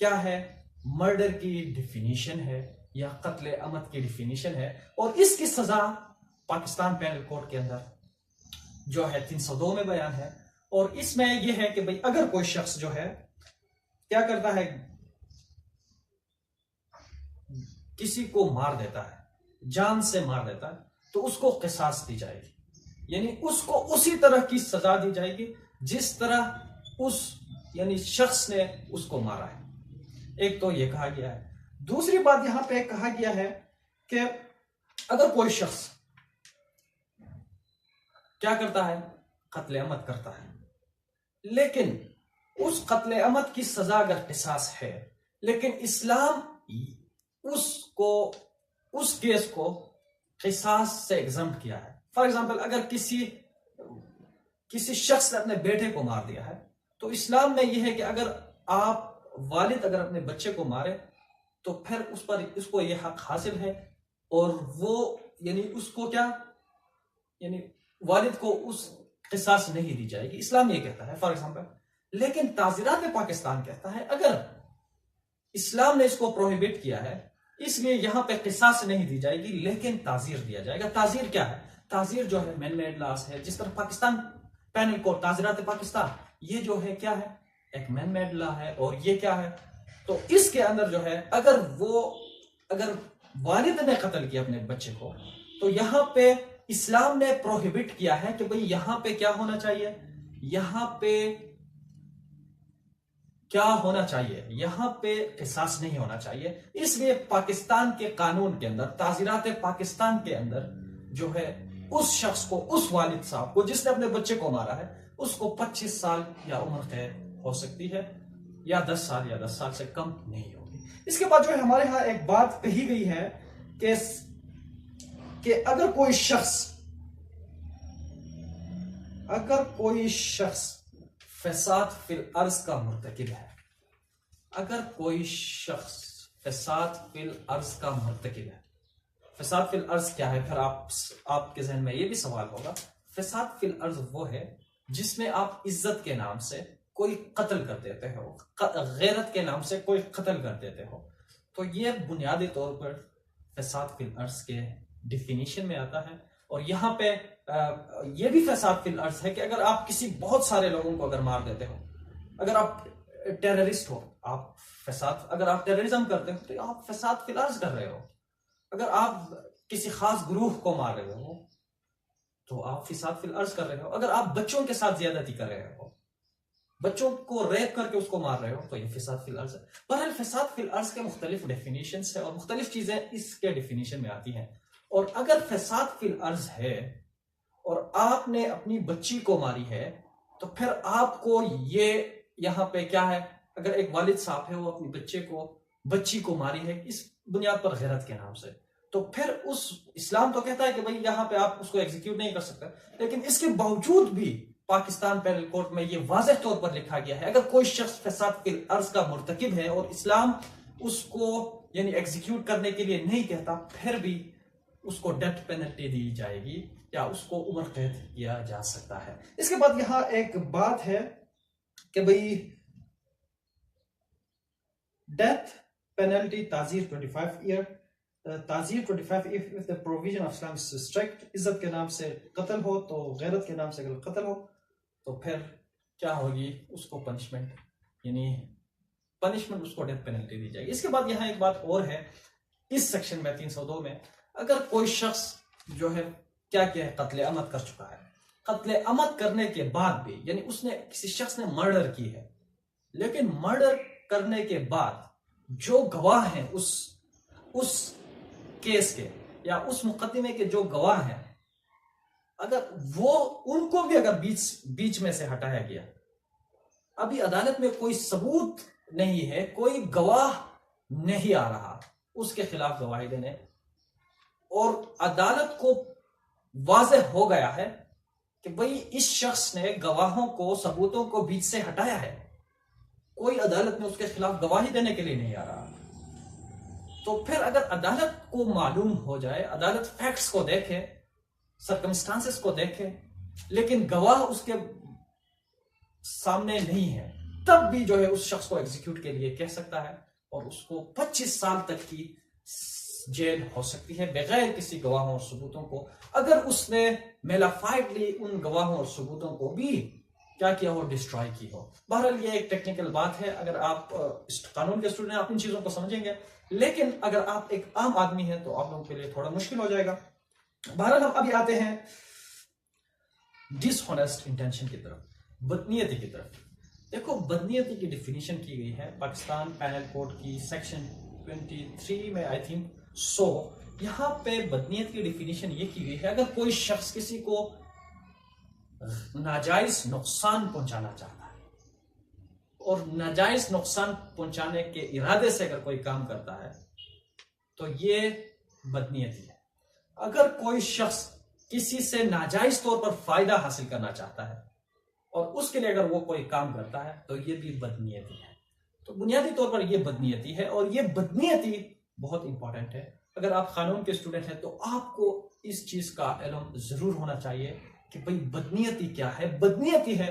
کیا ہے مرڈر کی ڈیفینیشن ہے یا قتل عمد کی ڈیفینیشن ہے، اور اس کی سزا پاکستان پینل کوڈ کے اندر جو ہے 302 میں بیان ہے. اور اس میں یہ ہے کہ بھئی اگر کوئی شخص جو ہے کیا کرتا ہے، کسی کو مار دیتا ہے، جان سے مار دیتا ہے، تو اس کو قصاص دی جائے گی، یعنی اس کو اسی طرح کی سزا دی جائے گی جس طرح اس یعنی شخص نے اس کو مارا ہے. ایک تو یہ کہا گیا ہے. دوسری بات یہاں پہ کہا گیا ہے کہ اگر کوئی شخص کیا کرتا ہے، قتل عمد کرتا ہے، لیکن اس قتل عمد کی سزا اگر قصاص ہے، لیکن اسلام اس کیس کو قصاص سے ایگزمپٹ کیا ہے. فار ایگزامپل اگر کسی شخص نے اپنے بیٹے کو مار دیا ہے، تو اسلام میں یہ ہے کہ اگر والد اگر اپنے بچے کو مارے تو پھر اس کو یہ حق حاصل ہے، اور وہ یعنی اس کو کیا یعنی والد کو اس قصاص نہیں دی جائے گی، اسلام یہ کہتا ہے فار ایگزامپل. لیکن تعزیرات پاکستان کہتا ہے اگر اسلام نے اس کو پروہیبٹ کیا ہے، اس لیے یہاں پہ قصاص نہیں دی جائے گی لیکن تعزیر دیا جائے گا. تعزیر کیا ہے؟ تعزیر جو ہے مین میڈ لاس ہے. جس طرح پاکستان پینل کوڈ تعزیرات پاکستان یہ جو ہے کیا ہے، ایک مین میڈ لا ہے، اور یہ کیا ہے، تو اس کے اندر جو ہے اگر والد نے قتل کیا اپنے بچے کو، تو یہاں پہ اسلام نے پروہیبٹ کیا ہے کہ بھئی یہاں پہ کیا ہونا چاہیے، یہاں پہ کیا ہونا چاہیے، یہاں پہ قصاص نہیں ہونا چاہیے. اس لیے پاکستان کے قانون کے اندر، تعزیرات پاکستان کے اندر جو ہے اس شخص کو، اس والد صاحب کو جس نے اپنے بچے کو مارا ہے، اس کو 25 سال یا عمر قید ہو سکتی ہے، یا 10 سال یا 10 سال سے کم نہیں ہوگی. اس کے بعد جو ہے ہمارے ہاں ایک بات کہی گئی ہے کہ اگر کوئی شخص فساد فی الارض کا مرتکب ہے، اگر کوئی شخص فساد فی الارض کا مرتکب ہے. فساد فی الارض کیا ہے؟ پھر آپ کے ذہن میں یہ بھی سوال ہوگا. فساد فی الارض وہ ہے جس میں آپ عزت کے نام سے کوئی قتل کر دیتے ہو، غیرت کے نام سے کوئی قتل کر دیتے ہو. تو یہ بنیادی طور پر فساد فی الارض کے ڈیفینیشن میں آتا ہے. اور یہاں پہ یہ بھی فساد فی الارض ہے کہ اگر آپ کسی بہت سارے لوگوں کو اگر مار دیتے ہو، اگر آپ ٹیررسٹ ہو، اگر آپ ٹیررزم کرتے ہو تو آپ فساد فی الارض کر رہے ہو. اگر آپ کسی خاص گروہ کو مار رہے ہو تو آپ فساد فی الارض کر رہے ہو. اگر آپ بچوں کے ساتھ زیادتی کر رہے ہو، بچوں کو ریپ کر کے اس کو مار رہے ہو، تو یہ فساد فی الارض ہے. بہرحال فساد فی الارض کے مختلف ڈیفینیشنز ہیں اور مختلف چیزیں اس کے ڈیفینیشن میں آتی ہیں. اور اگر فساد فی الارض ہے اور آپ نے اپنی بچی کو ماری ہے، تو پھر آپ کو یہ یہاں پہ کیا ہے، اگر ایک والد صاحب ہے وہ اپنی بچی کو ماری ہے اس بنیاد پر غیرت کے نام سے، تو پھر اسلام تو کہتا ہے کہ بھئی یہاں پہ آپ اس کو ایگزیکیوٹ نہیں کر سکتے. لیکن اس کے باوجود بھی پاکستان پینل کوڈ میں یہ واضح طور پر لکھا گیا ہے اگر کوئی شخص فساد فی الارض کا مرتکب ہے اور اسلام اس کو یعنی ایگزیکیوٹ کرنے کے لیے نہیں کہتا، پھر بھی اس کو ڈیتھ پینلٹی دی جائے گی یا اس کو عمر قید کیا جا سکتا ہے. اس کے بعد یہاں ایک بات ہے کہ بھئی ڈیتھ پینلٹی تعزیر 25 ایئر، تعزیر 25 if the provision of Islam is strict. عزت کے نام سے قتل ہو تو غیرت کے نام سے اگر قتل ہو تو پھر کیا ہوگی، اس کو پنشمنٹ اس کو ڈیتھ پینلٹی دی جائے گی. اس کے بعد یہاں ایک بات اور ہے اس سیکشن میں 302 میں، اگر کوئی شخص جو ہے کیا ہے، قتل عمد کر چکا ہے، قتل عمد کرنے کے بعد بھی یعنی اس نے کسی شخص نے مرڈر کی ہے، لیکن مرڈر کرنے کے بعد جو گواہ ہیں اس کیس کے یا اس مقدمے کے جو گواہ ہیں، اگر ان کو بھی اگر بیچ میں سے ہٹایا گیا، ابھی عدالت میں کوئی ثبوت نہیں ہے، کوئی گواہ نہیں آ رہا اس کے خلاف گواہی دینے، اور عدالت کو واضح ہو گیا ہے کہ بھئی اس شخص نے گواہوں کو، ثبوتوں کو بیچ سے ہٹایا ہے، کوئی عدالت میں اس کے خلاف گواہی دینے کے لیے نہیں آ رہا، تو پھر اگر عدالت کو معلوم ہو جائے، عدالت فیکٹس کو دیکھے، سرکمسٹانسز کو دیکھے، لیکن گواہ اس کے سامنے نہیں ہے، تب بھی جو ہے اس شخص کو ایگزیکیوٹ کے لیے کہہ سکتا ہے اور اس کو 25 سال تک کی جیل ہو سکتی ہے بغیر کسی گواہوں اور ثبوتوں کو، اگر اس نے میلافائڈلی ان گواہوں اور ثبوتوں کو بھی کیا کیا ہو، ڈسٹرائے کی ہو۔ بہرحال یہ ایک ٹیکنیکل بات ہے، اگر آپ قانون کے اسٹوڈنٹ ہیں آپ ان چیزوں کو سمجھیں گے، لیکن اگر آپ ایک عام آدمی ہیں تو آپ لوگوں کے لیے تھوڑا مشکل ہو جائے گا۔ بہرحال ہم ابھی آتے ہیں ڈس ہونیسٹ انٹینشن کی طرف، بدنیتی کی طرف۔ دیکھو بدنیتی کی ڈیفینیشن کی گئی ہے پاکستان پینل کوڈ کی سیکشن 23 میں آئی تھنک 100، یہاں پہ بدنیت کی ڈیفینیشن یہ کی گئی ہے اگر کوئی شخص کسی کو ناجائز نقصان پہنچانا چاہتا ہے اور ناجائز نقصان پہنچانے کے ارادے سے اگر کوئی کام کرتا ہے تو یہ بدنیتی ہے۔ اگر کوئی شخص کسی سے ناجائز طور پر فائدہ حاصل کرنا چاہتا ہے اور اس کے لیے اگر وہ کوئی کام کرتا ہے تو یہ بھی بدنیتی ہے۔ تو بنیادی طور پر یہ بدنیتی ہے، اور یہ بدنیتی بہت امپورٹنٹ ہے۔ اگر آپ قانون کے اسٹوڈنٹ ہیں تو آپ کو اس چیز کا علم ضرور ہونا چاہیے کہ بھئی بدنیتی کیا ہے۔ بدنیتی ہے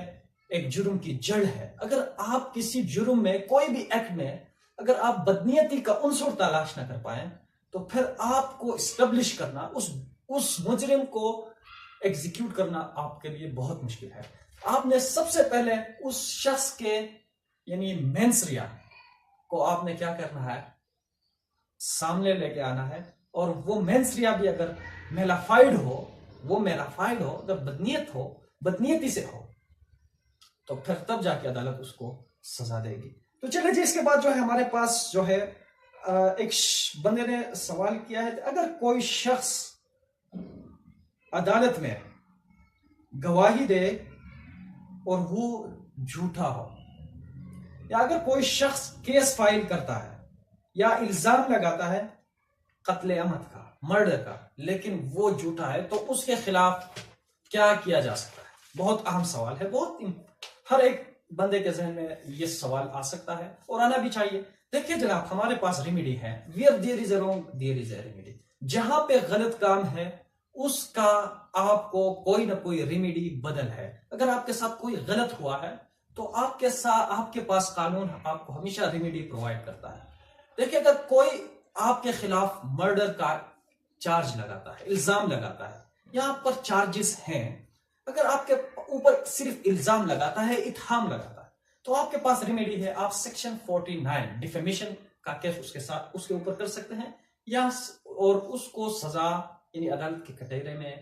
ایک جرم کی جڑ ہے۔ اگر آپ کسی جرم میں کوئی بھی ایکٹ میں اگر آپ بدنیتی کا عنصر تلاش نہ کر پائیں تو پھر آپ کو اسٹیبلش کرنا، اس مجرم کو ایگزیکیوٹ کرنا آپ کے لیے بہت مشکل ہے۔ آپ نے سب سے پہلے اس شخص کے یعنی مینسریا کو آپ نے کیا کرنا ہے، سامنے لے کے آنا ہے، اور وہ مینسریا بھی اگر میلافائڈ ہو، اگر بدنیت ہو، بدنیتی سے ہو، تو پھر تب جا کے عدالت اس کو سزا دے گی۔ تو چلے جی، اس کے بعد جو ہے ہمارے پاس جو ہے ایک بندے نے سوال کیا ہے کہ اگر کوئی شخص عدالت میں گواہی دے اور وہ جھوٹا ہو، یا اگر کوئی شخص کیس فائل کرتا ہے یا الزام لگاتا ہے قتل عمد کا، مرڈر کا، لیکن وہ جھوٹا ہے، تو اس کے خلاف کیا کیا جا سکتا ہے؟ بہت اہم سوال ہے، ہر ایک بندے کے ذہن میں یہ سوال آ سکتا ہے اور آنا بھی چاہیے۔ دیکھیں جناب، ہمارے پاس ریمیڈی ہے، where there is a wrong there is a remedy۔ جہاں پہ غلط کام ہے اس کا آپ کو کوئی نہ کوئی ریمیڈی بدل ہے۔ اگر آپ کے ساتھ کوئی غلط ہوا ہے تو آپ کے پاس قانون آپ کو ہمیشہ ریمیڈی پرووائڈ کرتا ہے۔ دیکھیں، اگر کوئی آپ کے خلاف مرڈر کا چارج لگاتا ہے، الزام لگاتا ہے، یا آپ پر چارجز ہیں، اگر آپ کے اوپر صرف الزام لگاتا ہے، اتہام لگاتا ہے، تو آپ کے پاس ریمیڈی ہے۔ آپ سیکشن 49 ڈیفیمیشن کا کیس اس کے اوپر کر سکتے ہیں، اور اس کو سزا یعنی عدالت کے کٹہرے میں،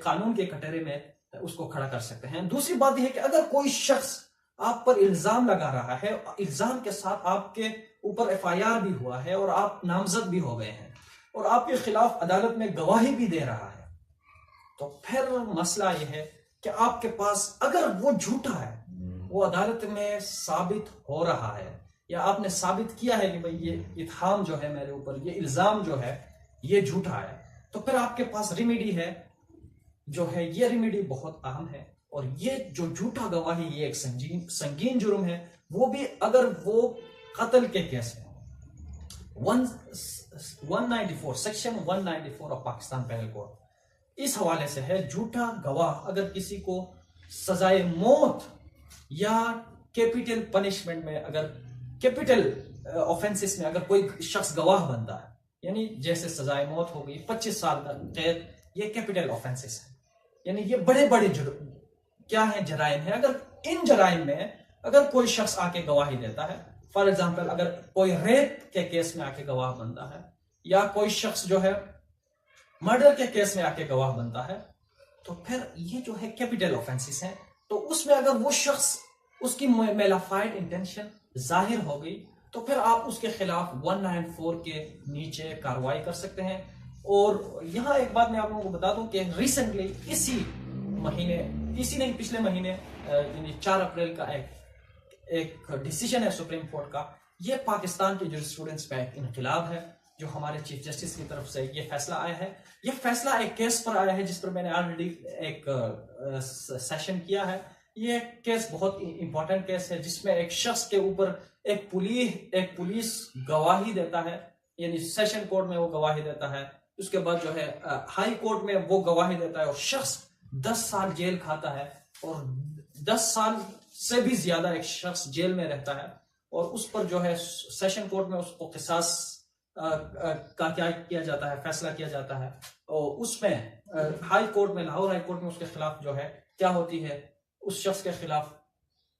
قانون کے کٹہرے میں اس کو کھڑا کر سکتے ہیں۔ دوسری بات یہ ہے کہ اگر کوئی شخص آپ پر الزام لگا رہا ہے، الزام کے ساتھ آپ کے اوپر FIR بھی ہوا ہے اور آپ نامزد بھی ہو گئے ہیں، اور آپ کے خلاف عدالت میں گواہی بھی دے رہا ہے، تو پھر مسئلہ یہ ہے کہ آپ کے پاس اگر وہ جھوٹا ہے، وہ عدالت میں ثابت ہو رہا ہے، یا آپ نے ثابت کیا ہے کہ بھئی یہ اتہام جو ہے میرے اوپر، یہ الزام جو ہے یہ جھوٹا ہے، تو پھر آپ کے پاس ریمیڈی ہے جو ہے، یہ ریمیڈی بہت اہم ہے۔ اور یہ جو جھوٹا گواہی، یہ ایک سنگین جرم ہے، وہ بھی اگر وہ قتل کے کیس میں 194 section 194 of Pakistan penal code اس حوالے سے ہے۔ جھوٹا گواہ اگر کسی کو سزائے موت یا کیپٹل پنشمنٹ میں، اگر کیپٹل آفینسز میں اگر کوئی شخص گواہ بنتا ہے، یعنی جیسے سزائے موت ہو گئی، 25 سال کا قید، یہ کیپٹل آفینسز ہیں، یعنی یہ بڑے جرم کیا ہیں، جرائم ہیں۔ اگر ان جرائم میں اگر کوئی شخص آ کے گواہی دیتا ہے، فار ایگزامپل اگر کوئی ریپ کے کیس میں آ کے گواہ بنتا ہے، یا کوئی شخص جو ہے مرڈر کے کیس میں آ کے گواہ بنتا ہے، تو پھر یہ جو ہے کیپٹل آفینسز ہیں۔ تو اس میں اگر وہ شخص، اس کی میلافائڈ انٹینشن ظاہر ہو گئی، تو پھر آپ اس کے خلاف 194 کے نیچے کارروائی کر سکتے ہیں۔ اور یہاں ایک بات میں آپ لوگوں کو بتا دوں کہ ریسنٹلی پچھلے مہینے یعنی 4 اپریل کا ایک ڈیسیجن ہے سپریم کورٹ کا، یہ پاکستان کے جو اسٹوڈنٹس پہ ایک انقلاب ہے، جو ہمارے چیف جسٹس کی طرف سے یہ فیصلہ آیا ہے۔ یہ فیصلہ ایک کیس پر آیا ہے جس پر میں نے آلریڈی ایک سیشن کیا ہے۔ یہ کیس بہت امپورٹنٹ کیس ہے، جس میں ایک شخص کے اوپر ایک پولیس گواہی دیتا ہے، یعنی سیشن کورٹ میں وہ گواہی دیتا ہے، اس کے بعد جو ہے ہائی کورٹ میں وہ گواہی دیتا ہے، اور شخص 10 سال جیل کھاتا ہے، اور 10 سال سے بھی زیادہ ایک شخص جیل میں رہتا ہے اور اس پر جو ہے سیشن کورٹ میں اس کو قصاص کا کیا کیا جاتا ہے، فیصلہ کیا جاتا ہے، اور اس میں ہائی کورٹ میں، لاہور ہائی کورٹ میں اس کے خلاف جو ہے کیا ہوتی ہے، اس شخص کے خلاف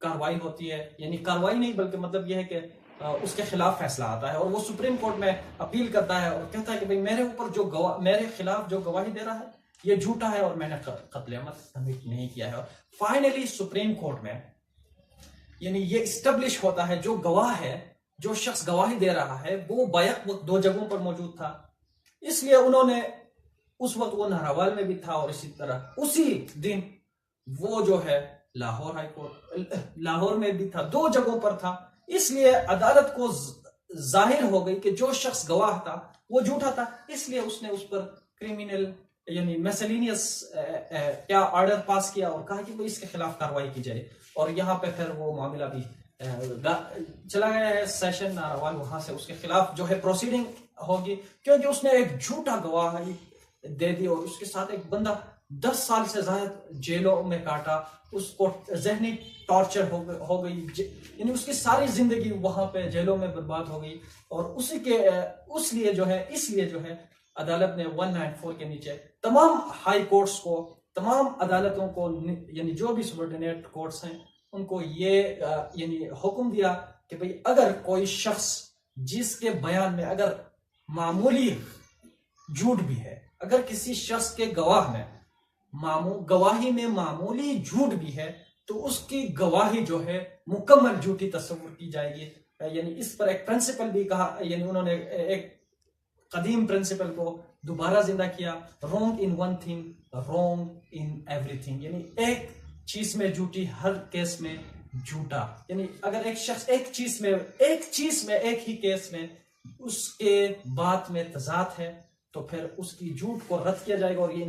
کاروائی ہوتی ہے، یعنی کاروائی نہیں بلکہ مطلب یہ ہے کہ اس کے خلاف فیصلہ آتا ہے اور وہ سپریم کورٹ میں اپیل کرتا ہے اور کہتا ہے کہ بھئی میرے اوپر جو میرے خلاف جو گواہی دے رہا ہے یہ جھوٹا ہے اور میں نے قتل عمد کمٹ نہیں کیا ہے۔ فائنلی سپریم کورٹ میں یعنی یہ اسٹیبلش ہوتا ہے جو گواہ ہے، جو شخص گواہی دے رہا ہے وہ بیک وقت 2 جگہوں پر موجود تھا، اس لیے انہوں نے اس وقت وہ نہراوال میں بھی تھا اور اسی طرح اسی دن وہ جو ہے لاہور ہائی کورٹ لاہور میں بھی تھا، 2 جگہوں پر تھا، اس لیے عدالت کو ظاہر ہو گئی کہ جو شخص گواہ تھا وہ جھوٹا تھا، اس لیے اس نے اس پر کرمینل یعنی میسلینیس کیا آرڈر پاس کیا اور کہا کہ وہ اس کے خلاف کاروائی کی جائے، اور یہاں پہ پھر وہ معاملہ بھی چلا گیا ہے سیشن نہراوال، وہاں سے اس کے خلاف جو ہے پروسیڈنگ ہوگی کیونکہ اس نے ایک جھوٹا گواہی دے دی اور اس کے ساتھ ایک بندہ 10 سال سے زائد جیلوں میں کاٹا، اس کو ذہنی ٹارچر ہو گئی، یعنی اس کی ساری زندگی وہاں پہ جیلوں میں برباد ہو گئی، اور اس لیے جو ہے عدالت نے 194 کے نیچے تمام ہائی کورٹس کو، تمام عدالتوں کو، یعنی جو بھی سبارڈینیٹ کورٹس ہیں ان کو یہ یعنی حکم دیا کہ بھئی اگر کوئی شخص جس کے بیان میں اگر معمولی جھوٹ بھی ہے، اگر کسی شخص کے گواہی میں معمولی جھوٹ بھی ہے تو اس کی گواہی جو ہے مکمل جھوٹی تصور کی جائے گی، یعنی اس پر ایک پرنسپل بھی کہا، یعنی انہوں نے ایک قدیم پرنسپل کو دوبارہ زندہ کیا، wrong in one thing wrong in every thing, یعنی ایک چیز میں جھوٹی ہر کیس میں جھوٹا، یعنی اگر ایک شخص ایک چیز میں ایک ہی کیس میں اس کے بات میں تضاد ہے تو پھر اس کی جھوٹ کو رد کیا جائے گا، اور یہ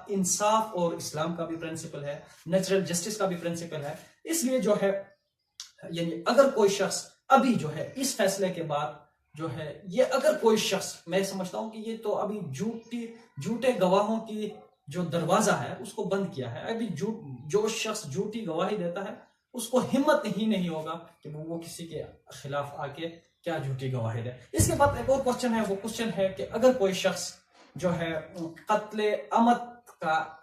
انصاف اور اسلام کا بھی پرنسپل ہے، نیچرل جسٹس کا بھی پرنسپل ہے، اس لیے جو ہے یعنی اگر کوئی شخص ابھی جو ہے اس فیصلے کے بعد جو ہے یہ اگر کوئی شخص، میں سمجھتا ہوں کہ یہ تو ابھی جھوٹے گواہوں کی جو دروازہ ہے اس کو بند کیا ہے، ابھی جو شخص جھوٹی گواہی دیتا ہے اس کو ہمت ہی نہیں ہوگا کہ وہ کسی کے خلاف آ کے کیا جھوٹی گواہی دے۔ اس کے بعد ایک اور کوشچن ہے، وہ کوشچن ہے کہ اگر کوئی شخص جو ہے قتل عمد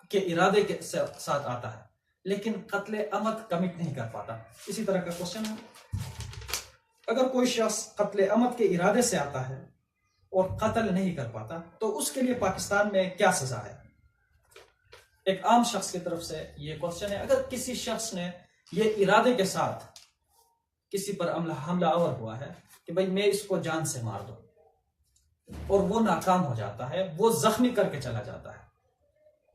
کے ارادے کے ساتھ آتا ہے لیکن قتل عمد کمٹ نہیں کر پاتا، اسی طرح کا کوشچن ہے، اگر کوئی شخص قتل عمد کے ارادے سے آتا ہے اور قتل نہیں کر پاتا تو اس کے لیے پاکستان میں کیا سزا ہے؟ ایک عام شخص کی طرف سے یہ کوشچن ہے، اگر کسی شخص نے یہ ارادے کے ساتھ کسی پر حملہ آور ہوا ہے کہ بھئی میں اس کو جان سے مار دوں اور وہ ناکام ہو جاتا ہے، وہ زخمی کر کے چلا جاتا ہے،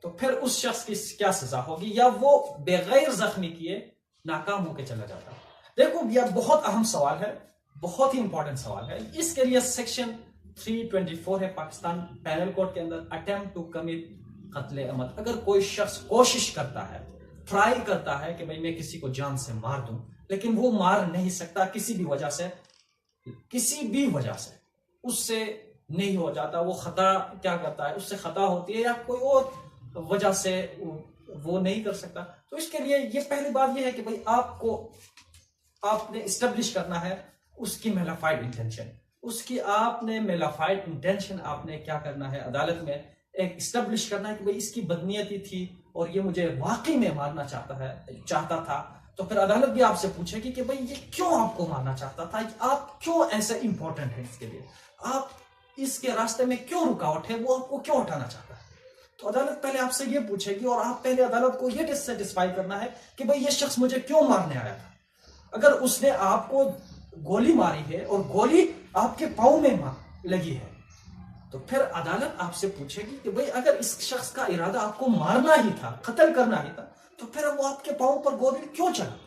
تو پھر اس شخص کی کیا سزا ہوگی، یا وہ بغیر زخمی کیے ناکام ہو کے چلا جاتا ہے؟ دیکھو یہ بہت اہم سوال ہے، بہت ہی امپورٹنٹ سوال ہے، اس کے لیے سیکشن 324 ہے پاکستان پینل کوڈ کے اندر، اٹیمپٹ ٹو کمٹ قتل عمد، اگر کوئی شخص کوشش کرتا ہے، ٹرائی کرتا ہے کہ بھئی میں کسی کو جان سے مار دوں لیکن وہ مار نہیں سکتا کسی بھی وجہ سے اس سے نہیں ہو جاتا، وہ خطا کیا کرتا ہے، اس سے خطا ہوتی ہے یا کوئی اور وجہ سے وہ نہیں کر سکتا، تو اس کے لیے یہ پہلی بات یہ ہے کہ بھئی آپ نے اسٹیبلش کرنا ہے اس کی میلافائڈ انٹینشن، آپ نے کیا کرنا ہے عدالت میں ایک اسٹیبلش کرنا ہے کہ بھئی اس کی بدنیتی تھی اور یہ مجھے واقعی میں مارنا چاہتا تھا، تو پھر عدالت بھی آپ سے پوچھے گی کہ بھئی یہ کیوں آپ کو مارنا چاہتا تھا، آپ کیوں ایسے امپورٹنٹ ہیں اس کے لیے، آپ اس کے راستے میں کیوں رکاوٹ ہے، وہ آپ کو کیوں ہٹانا چاہتا ہے، تو عدالت پہلے آپ سے یہ پوچھے گی اور آپ پہلے عدالت کو یہ سیٹسفائی کرنا ہے کہ بھئی یہ شخص مجھے کیوں مارنے آیا تھا۔ اگر اس نے آپ کو گولی ماری ہے اور گولی آپ کے پاؤں میں لگی ہے تو پھر عدالت آپ سے پوچھے گی کہ بھئی اگر اس شخص کا ارادہ آپ کو مارنا ہی تھا، قتل کرنا ہی تھا، تو پھر وہ آپ کے پاؤں پر گولی کیوں چلاتا؟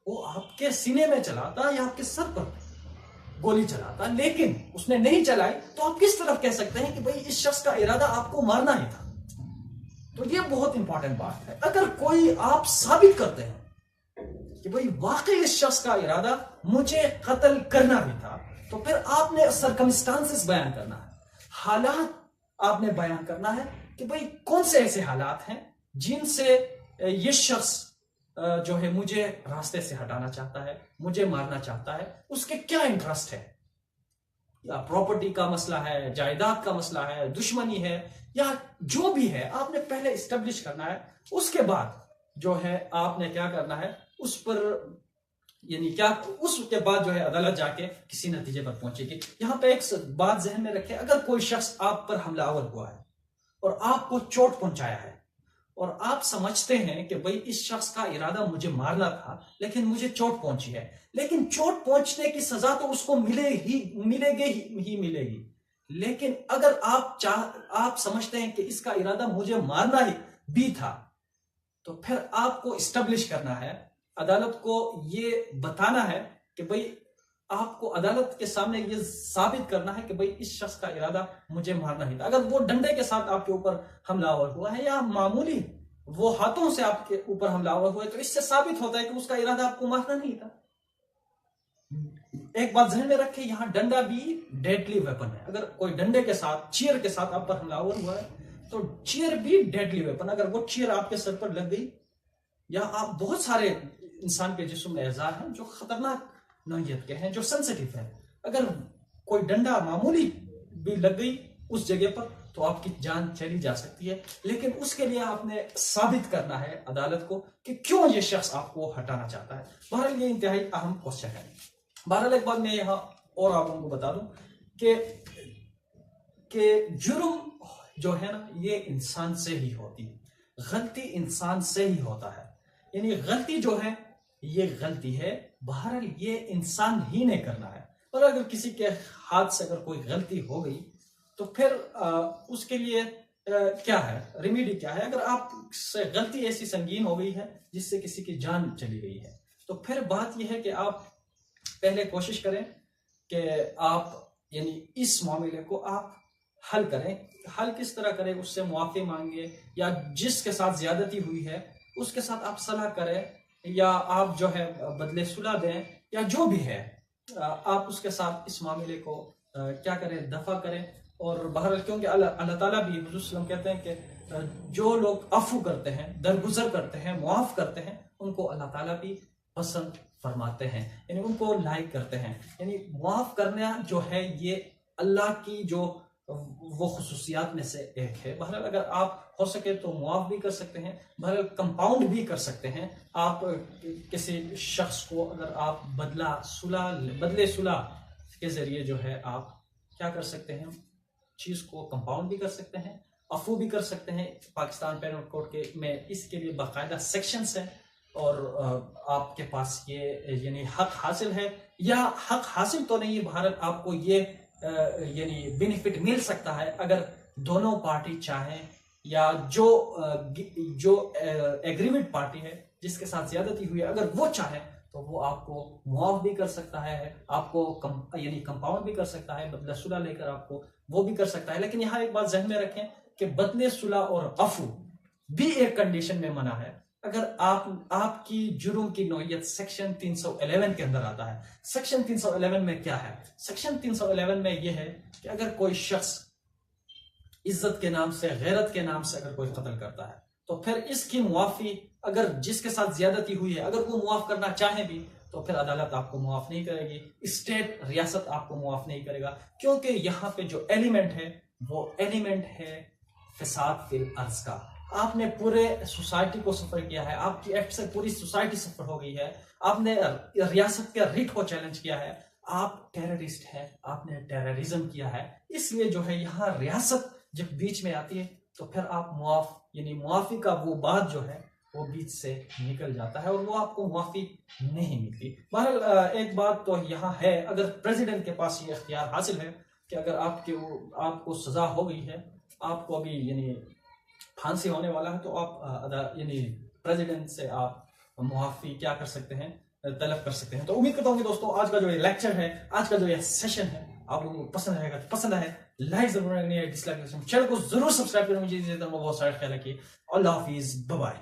وہ آپ کے سینے میں چلاتا یا آپ کے سر پر گولی چلاتا، لیکن اس نے نہیں چلائی، تو آپ کس طرف کہہ سکتے ہیں کہ بھئی اس شخص کا ارادہ آپ کو مارنا ہی تھا؟ تو یہ بہت امپورٹنٹ بات ہے، اگر کوئی آپ ثابت کرتے ہیں کہ بھئی واقعی اس شخص کا ارادہ مجھے قتل کرنا بھی تھا، تو پھر آپ نے سرکمسٹانسز بیان کرنا ہے، حالات آپ نے بیان کرنا ہے کہ بھئی کون سے ایسے حالات ہیں جن سے یہ شخص جو ہے مجھے راستے سے ہٹانا چاہتا ہے، مجھے مارنا چاہتا ہے، اس کے کیا انٹرسٹ ہے؟ یا پراپرٹی کا مسئلہ ہے، جائیداد کا مسئلہ ہے، دشمنی ہے، یا جو بھی ہے، آپ نے پہلے اسٹیبلش کرنا ہے. اس کے بعد جو ہے آپ نے کیا کرنا ہے اس پر، یعنی کیا اس کے بعد جو ہے عدالت جا کے کسی نتیجے پر پہنچے گی. یہاں پہ ایک بات ذہن میں رکھے، اگر کوئی شخص آپ پر حملہ آور ہوا ہے اور آپ کو چوٹ پہنچایا ہے اور آپ سمجھتے ہیں کہ بھئی اس شخص کا ارادہ مجھے مارنا تھا لیکن مجھے چوٹ پہنچی ہے، لیکن چوٹ پہنچنے کی سزا تو اس کو ملے گی. لیکن اگر آپ سمجھتے ہیں کہ اس کا ارادہ مجھے مارنا ہی بھی تھا، تو پھر آپ کو اسٹیبلش کرنا ہے، عدالت کو یہ بتانا ہے کہ بھئی آپ کو عدالت کے سامنے یہ ثابت کرنا ہے کہ بھئی اس شخص کا ارادہ مجھے مارنا ہی تھا. اگر وہ ڈنڈے کے ساتھ آپ کے اوپر حملہ آور ہوا ہے یا معمولی وہ ہاتھوں سے آپ کے اوپر حملہ آور ہوا ہے، تو اس سے ثابت ہوتا ہے کہ اس کا ارادہ آپ کو مارنا نہیں تھا. ایک بات ذہن میں رکھیں، یہاں ڈنڈا بھی ڈیڈلی ویپن ہے. اگر کوئی ڈنڈے کے ساتھ، چیئر کے ساتھ آپ پر حملہ آور ہوا ہے تو چیئر بھی ڈیڈلی ویپن. اگر وہ چیئر آپ کے سر پر لگ گئی، یا آپ بہت سارے انسان کے جسم میں اعضاء ہیں جو خطرناک نوعیت کے ہیں، جو سینسٹیو ہیں، اگر کوئی ڈنڈا معمولی بھی لگ گئی اس جگہ پر تو آپ کی جان چلی جا سکتی ہے. لیکن اس کے لیے آپ نے ثابت کرنا ہے عدالت کو کہ کیوں یہ شخص آپ کو ہٹانا چاہتا ہے. بہرحال یہ انتہائی اہم کوشچن ہے. بہرحال ایک بات میں یہاں اور آپ لوگوں کو بتا دوں کہ جرم جو ہے نا یہ انسان سے ہی ہوتی ہے، غلطی انسان سے ہی ہوتا ہے. یعنی غلطی جو ہے یہ غلطی ہے، بہرحال یہ انسان ہی نے کرنا ہے. اور اگر کسی کے ہاتھ سے اگر کوئی غلطی ہو گئی تو پھر اس کے لیے کیا ہے، ریمیڈی کیا ہے؟ اگر آپ سے غلطی ایسی سنگین ہو گئی ہے جس سے کسی کی جان چلی گئی ہے، تو پھر بات یہ ہے کہ آپ پہلے کوشش کریں کہ آپ یعنی اس معاملے کو آپ حل کریں. حل کس طرح کریں؟ اس سے معافی مانگے، یا جس کے ساتھ زیادتی ہوئی ہے اس کے ساتھ آپ صلح کریں، یا آپ جو ہے بدلے صلح دیں، یا جو بھی ہے آپ اس کے ساتھ اس معاملے کو کیا کریں، دفع کریں. اور بہرحال کیونکہ اللہ تعالیٰ بھی، حضور صلی اللہ علیہ وسلم کہتے ہیں کہ جو لوگ عفو کرتے ہیں، درگزر کرتے ہیں، معاف کرتے ہیں، ان کو اللہ تعالیٰ بھی پسند فرماتے ہیں، یعنی ان کو لائک کرتے ہیں. یعنی معاف کرنا جو ہے یہ اللہ کی جو وہ خصوصیات میں سے ایک ہے. بہرحال اگر آپ ہو سکے تو معاف بھی کر سکتے ہیں، بہرحال کمپاؤنڈ بھی کر سکتے ہیں. آپ کسی شخص کو اگر آپ بدلے صلح کے ذریعے جو ہے آپ کیا کر سکتے ہیں، چیز کو کمپاؤنڈ بھی کر سکتے ہیں، عفو بھی کر سکتے ہیں. پاکستان پینل کوڈ کے میں اس کے لیے باقاعدہ سیکشنز ہیں، اور آپ کے پاس یہ یعنی حق حاصل ہے، یا حق حاصل تو نہیں، بہرحال آپ کو یہ یعنی بینیفٹ مل سکتا ہے اگر دونوں پارٹی چاہیں، یا جو ایگریمنٹ پارٹی ہے جس کے ساتھ زیادتی ہوئی ہے اگر وہ چاہے تو وہ آپ کو معاف بھی کر سکتا ہے، آپ کو یعنی کمپاؤنڈ بھی کر سکتا ہے، بدلہ صلح لے کر آپ کو وہ بھی کر سکتا ہے. لیکن یہاں ایک بات ذہن میں رکھیں کہ بدلے صلح اور عفو بھی ایک کنڈیشن میں منع ہے. اگر آپ کی جرم کی نوعیت سیکشن 311 کے اندر آتا ہے. سیکشن 311 میں کیا ہے؟ سیکشن 311 میں یہ ہے کہ اگر کوئی شخص عزت کے نام سے، غیرت کے نام سے اگر کوئی قتل کرتا ہے تو پھر اس کی معافی، اگر جس کے ساتھ زیادتی ہوئی ہے اگر وہ معاف کرنا چاہیں بھی تو پھر عدالت آپ کو معاف نہیں کرے گی، اسٹیٹ ریاست آپ کو معاف نہیں کرے گا. کیونکہ یہاں پہ جو ایلیمنٹ ہے وہ ایلیمنٹ ہے فساد فی الارض کا. آپ نے پورے سوسائٹی کو سفر کیا ہے، آپ کی ایکٹ سے پوری سوسائٹی سفر ہو گئی ہے، آپ نے ریاست کے ریٹ کو چیلنج کیا ہے، آپ ٹیررسٹ ہیں، آپ نے ٹیررزم کیا ہے. اس لیے جو ہے یہاں ریاست جب بیچ میں آتی ہے تو پھر آپ یعنی معافی کا وہ بات جو ہے وہ بیچ سے نکل جاتا ہے اور وہ آپ کو معافی نہیں ملتی. بہرحال ایک بات تو یہاں ہے، اگر پریزیڈنٹ کے پاس یہ اختیار حاصل ہے کہ اگر آپ کو سزا ہو گئی ہے، آپ کو ابھی یعنی پھانسی ہونے والا ہے، تو آپ یعنی پریزیڈنٹ سے آپ معافی کیا کر سکتے ہیں، طلب کر سکتے ہیں. تو امید کرتا ہوں کہ دوستوں آج کا جو یہ لیکچر ہے، آج کا جو یہ سیشن ہے آپ لوگوں کو پسند آئے گا. پسند آئے لائک ضرور کریں، ڈس لائک چینل کو ضرور سبسکرائب کریں. مجھے بہت سارے خیال رکھیے. اللہ حافظ، بائے بائے.